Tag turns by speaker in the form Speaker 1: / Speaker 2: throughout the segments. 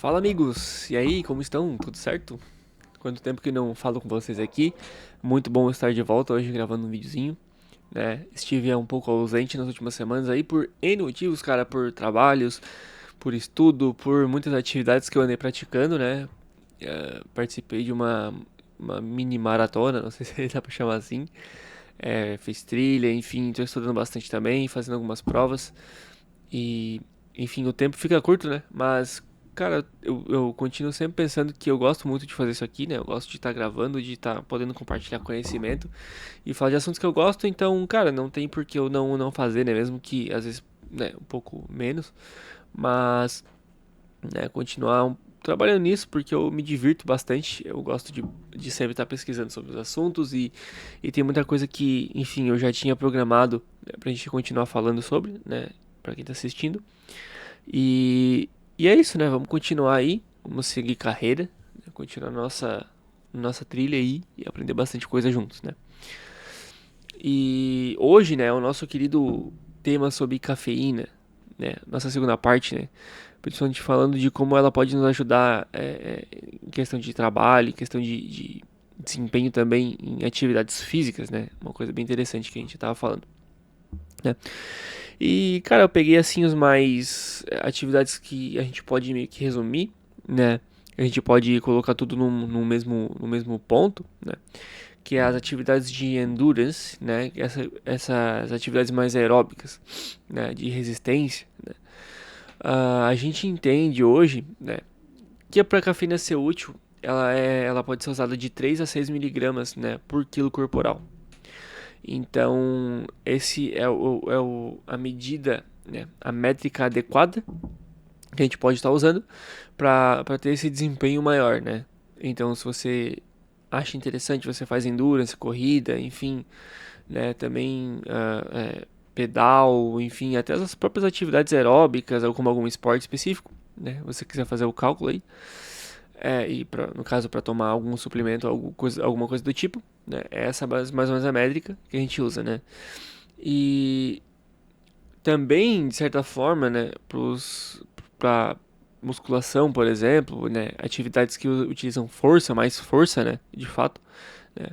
Speaker 1: Fala amigos, e aí, como estão? Tudo certo? Quanto tempo que não falo com vocês aqui? Muito bom estar de volta hoje gravando um videozinho, né? Estive um pouco ausente nas últimas semanas aí por N motivos, cara, por trabalhos, por estudo, por muitas atividades que eu andei praticando, né? Participei de uma mini maratona, não sei se dá pra chamar assim. Fiz trilha, enfim, tô estudando bastante também, fazendo algumas provas. E, enfim, o tempo fica curto, né? Mas, cara, eu continuo sempre pensando que eu gosto muito de fazer isso aqui, né? Eu gosto de estar gravando, de estar podendo compartilhar conhecimento e falar de assuntos que eu gosto. Então, cara, não tem por que eu não fazer, né? Mesmo que às vezes, né, um pouco menos. Mas, né, continuar trabalhando nisso porque eu me divirto bastante. Eu gosto de sempre estar pesquisando sobre os assuntos e tem muita coisa que, enfim, eu já tinha programado, né, pra gente continuar falando sobre, né? Pra quem tá assistindo. E é isso, né? Vamos continuar aí. Vamos seguir carreira, né? Continuar nossa trilha aí e aprender bastante coisa juntos, né? E hoje, né, o nosso querido tema sobre cafeína, né? Nossa segunda parte, né? Principalmente falando de como ela pode nos ajudar em questão de trabalho, em questão de desempenho também em atividades físicas, né? Uma coisa bem interessante que a gente tava falando, né? E, cara, eu peguei assim os mais atividades que a gente pode meio que resumir, né? A gente pode colocar tudo no mesmo ponto, né? Que é as atividades de endurance, né? Essas atividades mais aeróbicas, né? De resistência, né? A gente entende hoje, né? Que para a cafeína ser útil, ela pode ser usada de 3 a 6 miligramas, né? Por quilo corporal. Então, esse a medida, né, a métrica adequada que a gente pode estar usando para ter esse desempenho maior, né? Então, se você acha interessante, você faz endurance, corrida, enfim, né, também pedal, enfim, até as próprias atividades aeróbicas ou como algum esporte específico, né? Você quiser fazer o cálculo aí, no caso para tomar algum suplemento, alguma coisa do tipo, né? Essa é mais ou menos a métrica que a gente usa, né? E também, de certa forma, né, para musculação, por exemplo, né, atividades que utilizam força, mais força, né, de fato, né,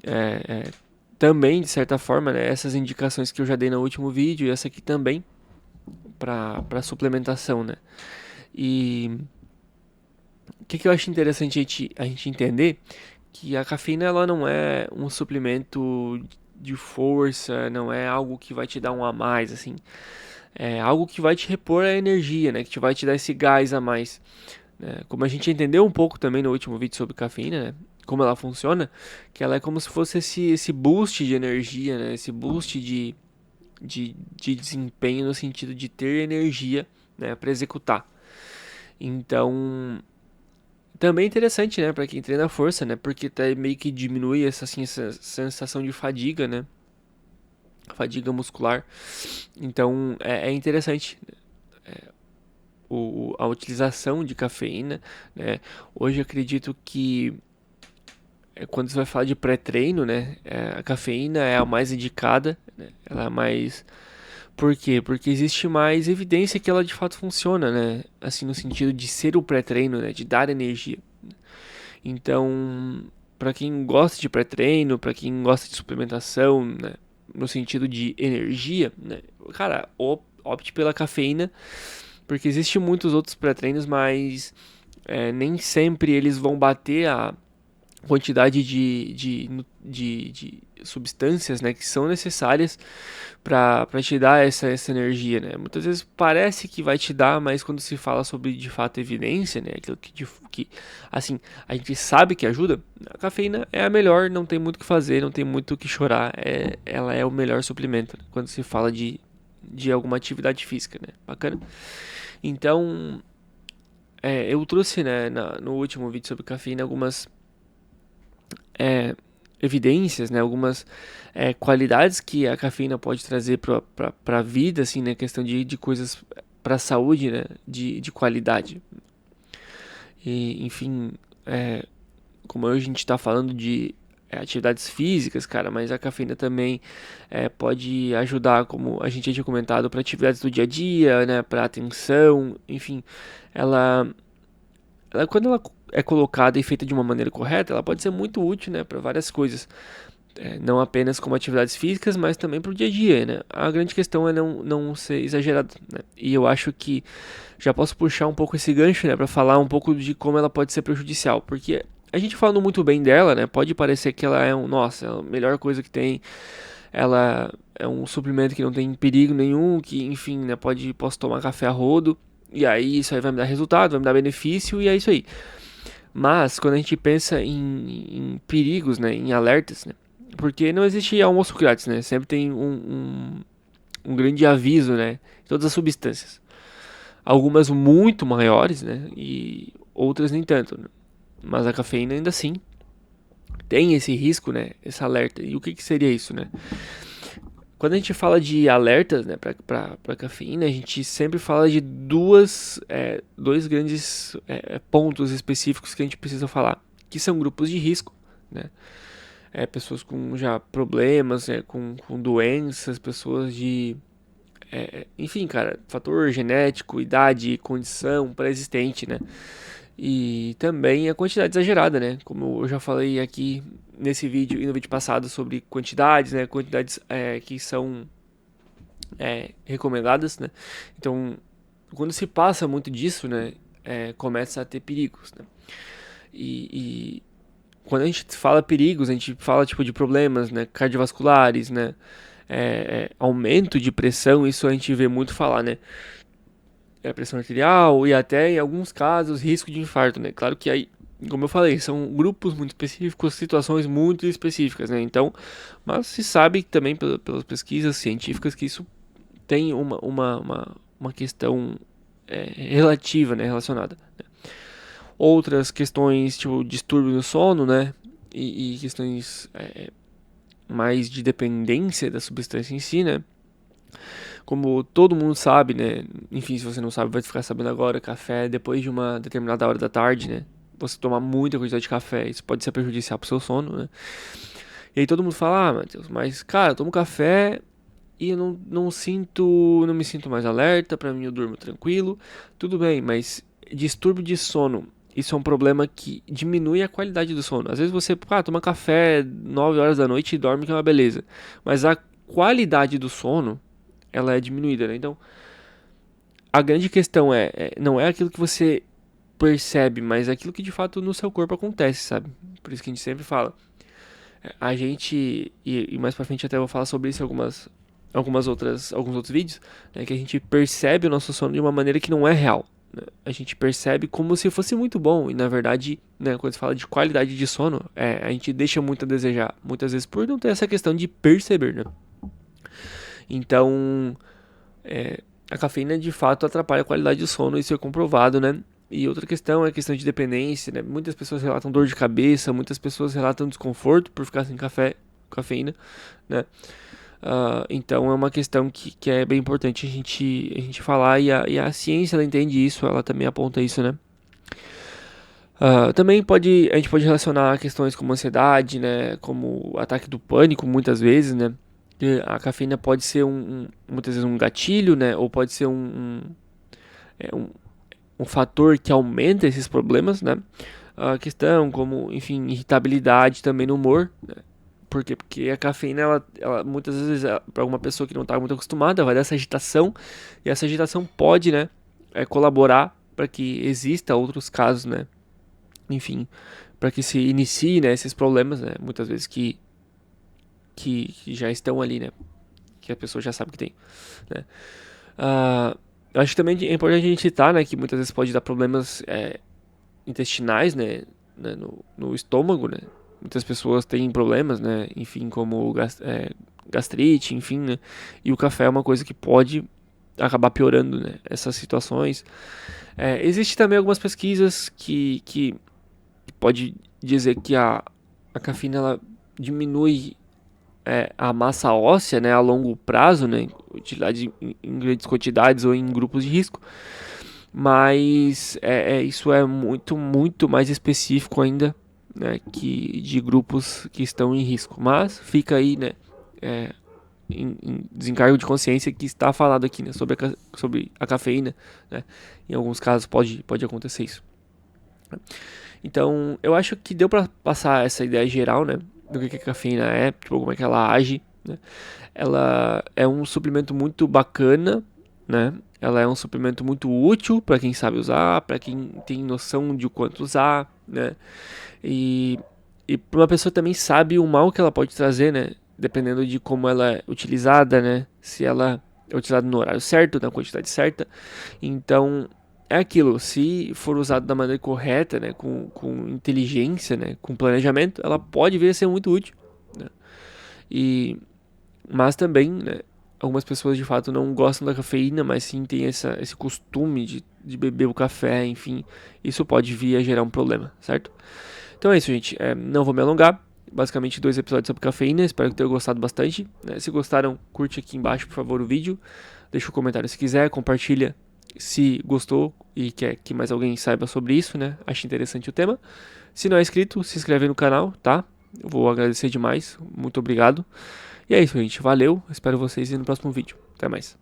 Speaker 1: é, é, também, de certa forma, né, essas indicações que eu já dei no último vídeo e essa aqui também para suplementação, né. E o que eu acho interessante a gente entender que a cafeína ela não é um suplemento de força, não é algo que vai te dar um a mais, assim. É algo que vai te repor a energia, né? Que vai te dar esse gás a mais, né? Como a gente entendeu um pouco também no último vídeo sobre cafeína, né? Como ela funciona, que ela é como se fosse esse boost de energia, né? Esse boost de desempenho no sentido de ter energia, né? Para executar. Então, também é interessante, né? Para quem treina força, né? Porque tá meio que diminui essa sensação de fadiga, né? Fadiga muscular. Então, é interessante a utilização de cafeína, né? Hoje eu acredito que quando você vai falar de pré-treino, né, a cafeína é a mais indicada, né? Ela é a mais. Por quê? Porque existe mais evidência que ela de fato funciona, né? Assim, no sentido de ser o pré-treino, né? De dar energia. Então, para quem gosta de pré-treino, para quem gosta de suplementação, né? No sentido de energia, né? Cara, opte pela cafeína, porque existem muitos outros pré-treinos, mas nem sempre eles vão bater a quantidade de substâncias, né, que são necessárias para te dar essa energia, né? Muitas vezes parece que vai te dar, mas quando se fala sobre de fato evidência, né, aquilo que assim a gente sabe que ajuda, a cafeína é a melhor, não tem muito o que fazer, não tem muito o que chorar, ela é o melhor suplemento, né, quando se fala de alguma atividade física, né? Bacana. Então, eu trouxe, né, no último vídeo sobre cafeína algumas é, evidências, né, algumas qualidades que a cafeína pode trazer para a vida, assim, né, questão de coisas para a saúde, né, de qualidade. E, enfim, como hoje a gente está falando de atividades físicas, cara, mas a cafeína também pode ajudar, como a gente já tinha comentado, para atividades do dia a dia, né, para atenção, enfim, ela, quando ela é colocada e feita de uma maneira correta, ela pode ser muito útil, né, para várias coisas. Não apenas como atividades físicas, mas também para o dia a dia, né? A grande questão é não ser exagerado, né? E eu acho que já posso puxar um pouco esse gancho, né, para falar um pouco de como ela pode ser prejudicial, porque a gente falando muito bem dela, né, pode parecer que ela é nossa, é a melhor coisa que tem, ela é um suplemento que não tem perigo nenhum, que enfim, né, posso tomar café a rodo, e aí isso aí vai me dar resultado, vai me dar benefício, e é isso aí. Mas quando a gente pensa em perigos, né, em alertas, né, porque não existe almoço grátis, né? Sempre tem um grande aviso, né? Em todas as substâncias. Algumas muito maiores, né? E outras nem tanto. Né? Mas a cafeína ainda assim tem esse risco, né? Esse alerta. E o que seria isso, né? Quando a gente fala de alertas, né, para cafeína, a gente sempre fala de dois grandes pontos específicos que a gente precisa falar, que são grupos de risco, né? Pessoas com já problemas, com doenças, pessoas de. Enfim, cara, fator genético, idade, condição pré-existente, né? E também a quantidade exagerada, né? Como eu já falei aqui nesse vídeo e no vídeo passado sobre quantidades, né? Quantidades que são recomendadas, né? Então, quando se passa muito disso, né? Começa a ter perigos, né? E quando a gente fala perigos, a gente fala tipo de problemas, né, cardiovasculares, né, aumento de pressão, isso a gente vê muito falar, né, pressão arterial e até em alguns casos risco de infarto, né. Claro que aí, como eu falei, são grupos muito específicos, situações muito específicas, né. Então, mas se sabe também pelas pesquisas científicas que isso tem uma questão relativa, né, relacionada. Outras questões, tipo distúrbio no sono, né? E questões mais de dependência da substância em si, né? Como todo mundo sabe, né? Enfim, se você não sabe, vai ficar sabendo agora, café depois de uma determinada hora da tarde, né? Você tomar muita quantidade de café, isso pode ser prejudicial pro seu sono, né? E aí todo mundo fala, Matheus, mas cara, eu tomo café e eu não me sinto mais alerta, pra mim eu durmo tranquilo, tudo bem, mas distúrbio de sono, isso é um problema que diminui a qualidade do sono. Às vezes você toma café 9 horas da noite e dorme, que é uma beleza, mas a qualidade do sono, ela é diminuída, né? Então, a grande questão não é aquilo que você percebe, mas é aquilo que de fato no seu corpo acontece, sabe? Por isso que a gente sempre fala. A gente, e mais pra frente até eu vou falar sobre isso em alguns outros vídeos, né, que a gente percebe o nosso sono de uma maneira que não é real. Né? A gente percebe como se fosse muito bom, e na verdade, né, quando se fala de qualidade de sono, a gente deixa muito a desejar, muitas vezes por não ter essa questão de perceber, né? Então, a cafeína de fato atrapalha a qualidade do sono, isso é comprovado, né? E outra questão é a questão de dependência, né? Muitas pessoas relatam dor de cabeça, muitas pessoas relatam desconforto por ficar sem cafeína, né? Então é uma questão que é bem importante a gente falar e a ciência ela entende isso, ela também aponta isso, né? Também a gente pode relacionar questões como ansiedade, né? Como ataque do pânico, muitas vezes, né? A cafeína pode ser muitas vezes um gatilho, né? Ou pode ser um fator que aumenta esses problemas, né? A questão como, enfim, irritabilidade também no humor, né? Por quê? Porque a cafeína, ela muitas vezes, para alguma pessoa que não está muito acostumada, vai dar essa agitação, e essa agitação pode, né, colaborar para que exista outros casos, né, enfim, para que se inicie, né, esses problemas, né, muitas vezes que já estão ali, né, que a pessoa já sabe que tem, né. Eu acho que também é importante a gente citar, né, que muitas vezes pode dar problemas intestinais, né, no estômago, né. Muitas pessoas têm problemas, né, enfim, como gastrite, enfim, né, e o café é uma coisa que pode acabar piorando, né, essas situações. Existe também algumas pesquisas que pode dizer que a cafeína ela diminui a massa óssea, né, a longo prazo, né, utilidade em grandes quantidades ou em grupos de risco, mas isso é muito, muito mais específico ainda, né, de grupos que estão em risco. Mas fica aí, né, em desencargo de consciência que está falado aqui, né, sobre a cafeína, né. Em alguns casos pode acontecer isso. Então, eu acho que deu para passar essa ideia geral, né, do que a cafeína é, tipo, como é que ela age, né. Ela é um suplemento muito bacana, né? Ela é um suplemento muito útil para quem sabe usar, para quem tem noção de o quanto usar, né? E, e para uma pessoa também sabe o mal que ela pode trazer, né? Dependendo de como ela é utilizada, né? Se ela é utilizada no horário certo, na quantidade certa. Então, é aquilo, se for usado da maneira correta, né? Com inteligência, né? Com planejamento, ela pode vir a ser muito útil, né? Mas também, né, algumas pessoas de fato não gostam da cafeína, mas sim tem esse costume de beber o café, enfim, isso pode vir a gerar um problema, certo? Então é isso, gente. Não vou me alongar. Basicamente 2 episódios sobre cafeína. Espero que tenham gostado bastante, né? Se gostaram, curte aqui embaixo, por favor, o vídeo. Deixa um comentário se quiser, compartilha se gostou e quer que mais alguém saiba sobre isso, né? Acho interessante o tema. Se não é inscrito, se inscreve no canal, tá? Eu vou agradecer demais. Muito obrigado. E é isso, gente. Valeu. Espero vocês no próximo vídeo. Até mais.